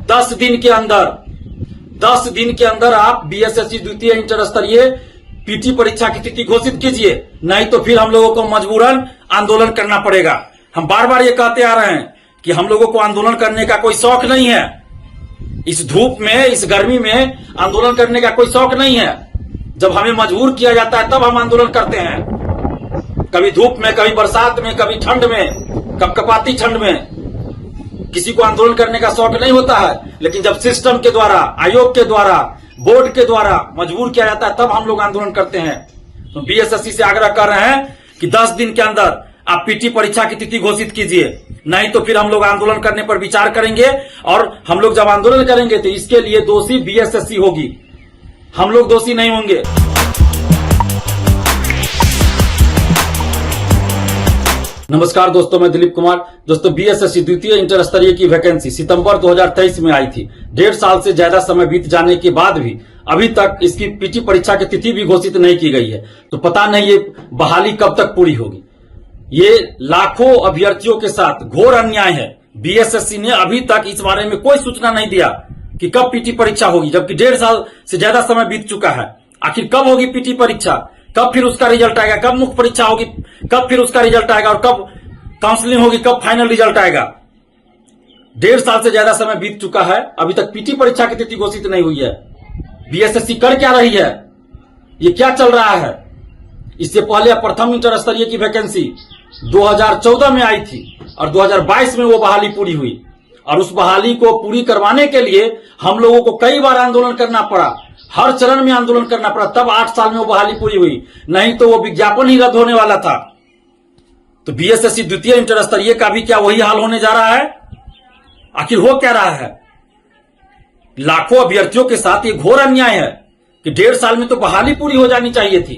10 दिन के अंदर आप बीएसएससी द्वितीय इंटर स्तरीय पीटी परीक्षा की तिथि घोषित कीजिए, नहीं तो फिर हम लोगों को मजबूरन आंदोलन करना पड़ेगा। हम बार बार ये कहते आ रहे हैं कि हम लोगों को आंदोलन करने का कोई शौक नहीं है। इस धूप में, इस गर्मी में आंदोलन करने का कोई शौक नहीं है। जब हमें मजबूर किया जाता है तब हम आंदोलन करते हैं, कभी धूप में, कभी बरसात में, कभी ठंड में, कपकपाती ठंड में। किसी को आंदोलन करने का शौक नहीं होता है, लेकिन जब सिस्टम के द्वारा, आयोग के द्वारा, बोर्ड के द्वारा मजबूर किया जाता है तब हम लोग आंदोलन करते हैं। तो बीएसएससी से आग्रह कर रहे हैं कि 10 दिन के अंदर आप पीटी परीक्षा की तिथि घोषित कीजिए, नहीं तो फिर हम लोग आंदोलन करने पर विचार करेंगे। और हम लोग जब आंदोलन करेंगे तो इसके लिए दोषी बीएसएससी होगी, हम लोग दोषी नहीं होंगे। नमस्कार दोस्तों, मैं दिलीप कुमार। दोस्तों, बीएसएससी द्वितीय इंटर स्तरीय की वैकेंसी सितंबर 2023 में आई थी। 1.5 साल से ज्यादा समय बीत जाने के बाद भी अभी तक इसकी पीटी परीक्षा की तिथि भी घोषित नहीं की गई है। तो पता नहीं ये बहाली कब तक पूरी होगी। ये लाखों अभ्यर्थियों के साथ घोर अन्याय है। बीएसएससी ने अभी तक इस बारे में कोई सूचना नहीं दिया कि कब पीटी परीक्षा होगी, जबकि 1.5 साल से ज्यादा समय बीत चुका है। आखिर कब होगी पीटी परीक्षा, कब फिर उसका रिजल्ट आएगा, कब मुख्य परीक्षा होगी, कब फिर उसका रिजल्ट आएगा, और कब काउंसलिंग होगी, कब फाइनल रिजल्ट आएगा। 1.5 साल से ज्यादा समय बीत चुका है, अभी तक पीटी परीक्षा की तिथि घोषित नहीं हुई है। बीएसएससी कर क्या रही है, ये क्या चल रहा है। इससे पहले प्रथम इंटर स्तरीय की वैकेंसी 2014 में आई थी और 2022 में वो बहाली पूरी हुई, और उस बहाली को पूरी करवाने के लिए हम लोगों को कई बार आंदोलन करना पड़ा, हर चरण में आंदोलन करना पड़ा, तब 8 साल में वो बहाली पूरी हुई, नहीं तो वो विज्ञापन ही रद्द होने वाला था। तो बीएसएससी द्वितीय इंटर स्तरीय का भी क्या वही हाल होने जा रहा है। आखिर हो क्या रहा है। लाखों अभ्यर्थियों के साथ ये घोर अन्याय है कि 1.5 साल में तो बहाली पूरी हो जानी चाहिए थी।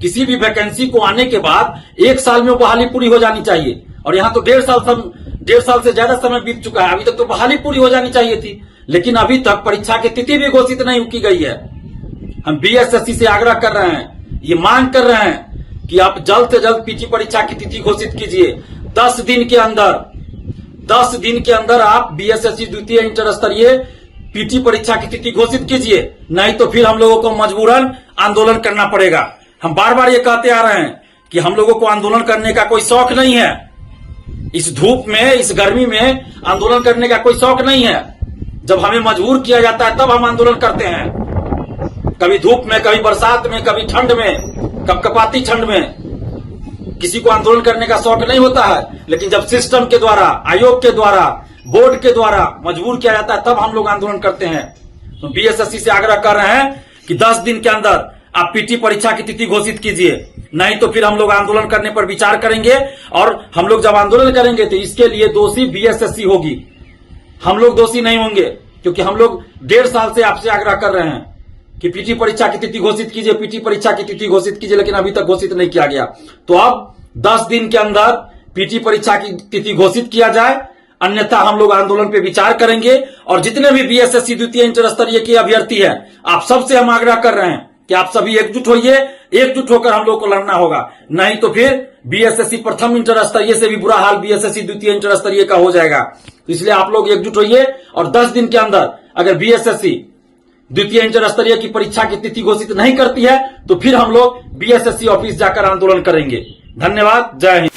किसी भी वैकेंसी को आने के बाद 1 साल में वो बहाली पूरी हो जानी चाहिए, और यहां तो 1.5 साल से ज्यादा समय बीत चुका है, अभी तक तो बहाली पूरी हो जानी चाहिए थी। लेकिन अभी तक परीक्षा की तिथि भी घोषित नहीं की गई है। हम बीएसएससी से आग्रह कर रहे हैं, ये मांग कर रहे हैं कि आप जल्द से जल्द पीटी परीक्षा की तिथि घोषित कीजिए। 10 दिन के अंदर आप बीएसएससी द्वितीय इंटर स्तरीय पीटी परीक्षा की तिथि घोषित कीजिए, नहीं तो फिर हम लोगों को मजबूरन आंदोलन करना पड़ेगा। हम बार बार ये कहते आ रहे हैं कि हम लोगों को आंदोलन करने का कोई शौक नहीं है। इस धूप में, इस गर्मी में आंदोलन करने का कोई शौक नहीं है। जब हमें मजबूर किया जाता है तब हम आंदोलन करते हैं, कभी धूप में, कभी बरसात में, कभी ठंड में, कपकपाती ठंड में। किसी को आंदोलन करने का शौक नहीं होता है, लेकिन जब सिस्टम के द्वारा, आयोग के द्वारा, बोर्ड के द्वारा मजबूर किया जाता है तब हम लोग आंदोलन करते हैं। तो बीएसएससी से आग्रह कर रहे हैं कि 10 दिन के अंदर आप पीटी परीक्षा की तिथि घोषित कीजिए, नहीं तो फिर हम लोग आंदोलन करने पर विचार करेंगे। और हम लोग जब आंदोलन करेंगे तो इसके लिए दोषी बीएसएससी होगी, हम लोग दोषी नहीं होंगे। क्योंकि हम लोग 1.5 साल से आपसे आग्रह कर रहे हैं कि पीटी परीक्षा की तिथि घोषित कीजिए, पीटी परीक्षा की तिथि घोषित कीजिए, लेकिन अभी तक घोषित नहीं किया गया। तो अब 10 दिन के अंदर पीटी परीक्षा की तिथि घोषित किया जाए, अन्यथा हम लोग आंदोलन पे विचार करेंगे। और जितने भी बीएसएससी द्वितीय इंटर स्तरीय के अभ्यर्थी हैं, आप सबसे हम आग्रह कर रहे हैं कि आप सभी एकजुट होइए, एकजुट होकर हम लोग को लड़ना होगा, नहीं तो फिर बीएसएससी प्रथम इंटर स्तरीय से भी बुरा हाल बीएसएससी द्वितीय इंटर स्तरीय का हो जाएगा। तो इसलिए आप लोग एकजुट होइए, और 10 दिन के अंदर अगर बीएसएससी द्वितीय इंटर स्तरीय की परीक्षा की तिथि घोषित नहीं करती है तो फिर हम लोग बीएसएससी ऑफिस जाकर आंदोलन करेंगे। धन्यवाद, जय हिंद।